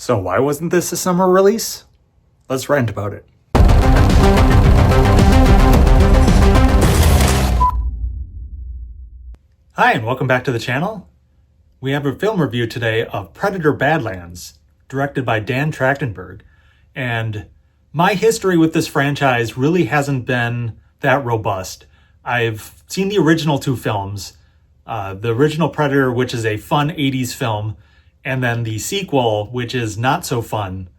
So why wasn't this a summer release? Let's rant about it. Hi, and welcome back to the channel. We have a film review today of Predator Badlands, directed by Dan Trachtenberg. And my history with this franchise really hasn't been that robust. I've seen the original two films, the original Predator, which is a fun 80s film, and then the sequel, which is not so fun,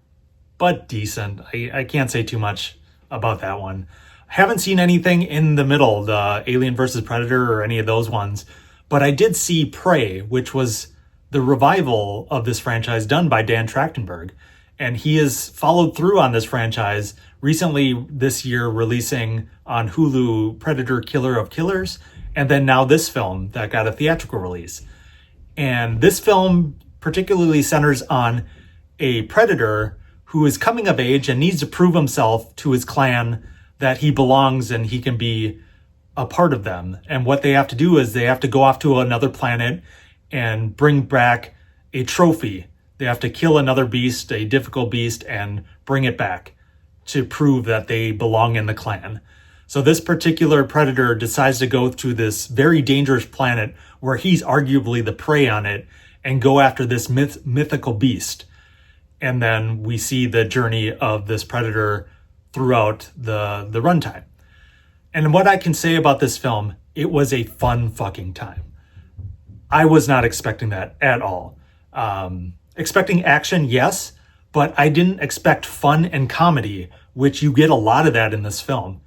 but decent. I can't say too much about that one. I haven't seen anything in the middle, the Alien vs. Predator or any of those ones, but I did see Prey, which was the revival of this franchise done by Dan Trachtenberg. And he has followed through on this franchise, recently this year releasing on Hulu Predator Killer of Killers, and then now this film that got a theatrical release. And this film particularly centers on a predator who is coming of age and needs to prove himself to his clan that he belongs and he can be a part of them. And what they have to do is they have to go off to another planet and bring back a trophy. They have to kill another beast, a difficult beast, and bring it back to prove that they belong in the clan. So this particular predator decides to go to this very dangerous planet where he's arguably the prey on it and go after this mythical beast. And then we see the journey of this predator throughout the runtime. And what I can say about this film, it was a fun fucking time. I was not expecting that at all. Expecting action, yes, but I didn't expect fun and comedy, which you get a lot of that in this film.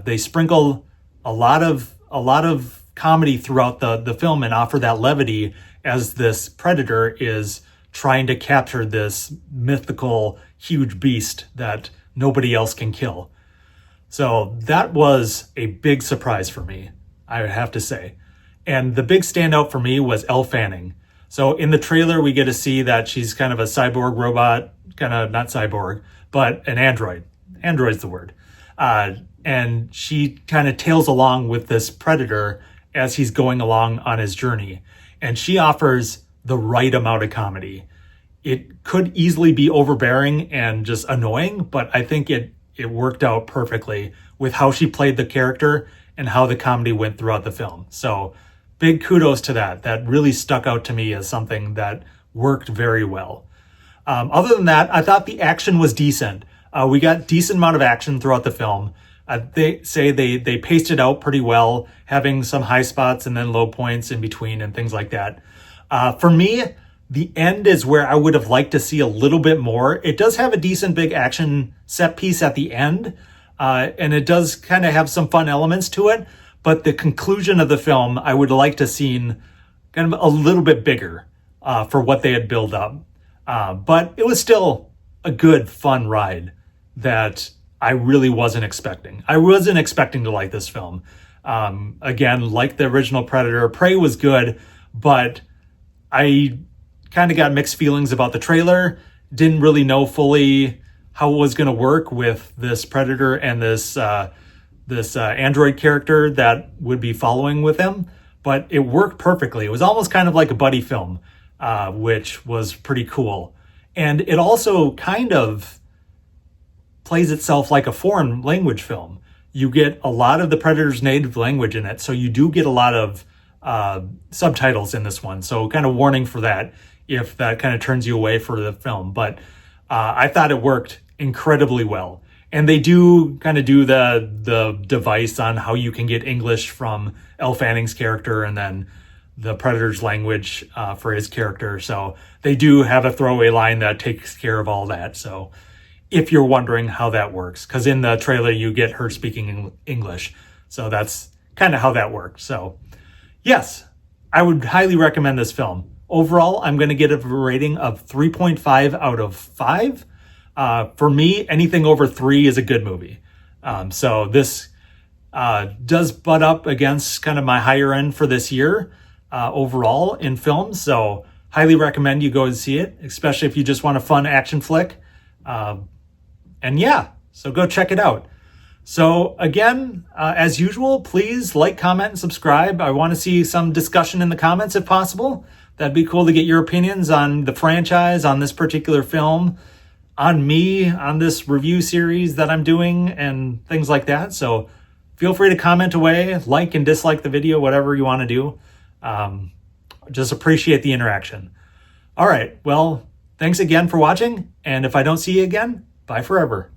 They sprinkle a lot of comedy throughout the film and offer that levity as this predator is trying to capture this mythical huge beast that nobody else can kill. So that was a big surprise for me, I have to say. And the big standout for me was Elle Fanning. So in the trailer, we get to see that she's kind of a cyborg robot, kind of not cyborg, but an android. Android's the word. And she kind of tails along with this predator as he's going along on his journey. And she offers the right amount of comedy. It could easily be overbearing and just annoying, but I think it worked out perfectly with how she played the character and how the comedy went throughout the film. So big kudos to that. That really stuck out to me as something that worked very well. Other than that, I thought the action was decent. We got decent amount of action throughout the film. They say they paced it out pretty well, having some high spots and then low points in between and things like that. For me, the end is where I would have liked to see a little bit more. It does have a decent big action set piece at the end, and it does kind of have some fun elements to it. But the conclusion of the film, I would like to seen kind of a little bit bigger for what they had built up. But it was still a good, fun ride that I really wasn't expecting. I wasn't expecting to like this film. Again, like the original Predator, Prey was good, but I kind of got mixed feelings about the trailer. Didn't really know fully how it was going to work with this Predator and this android character that would be following with him, but it worked perfectly. It was almost kind of like a buddy film, which was pretty cool. And it also kind of plays itself like a foreign language film. You get a lot of the Predator's native language in it, so you do get a lot of subtitles in this one. So kind of warning for that if that kind of turns you away for the film. But I thought it worked incredibly well. And they do kind of do the device on how you can get English from Elle Fanning's character and then the Predator's language for his character. So they do have a throwaway line that takes care of all that. So if you're wondering how that works, because in the trailer you get her speaking English. So that's kind of how that works. So yes, I would highly recommend this film. Overall, I'm going to give it a rating of 3.5 out of 5. For me, anything over 3 is a good movie. So this does butt up against kind of my higher end for this year overall in films. So highly recommend you go and see it, especially if you just want a fun action flick. And yeah, so go check it out. So again, as usual, please like, comment, and subscribe. I want to see some discussion in the comments if possible. That'd be cool to get your opinions on the franchise, on this particular film, on me, on this review series that I'm doing, and things like that. So feel free to comment away, like and dislike the video, whatever you want to do. Just appreciate the interaction. All right, well, thanks again for watching, and if I don't see you again, bye forever.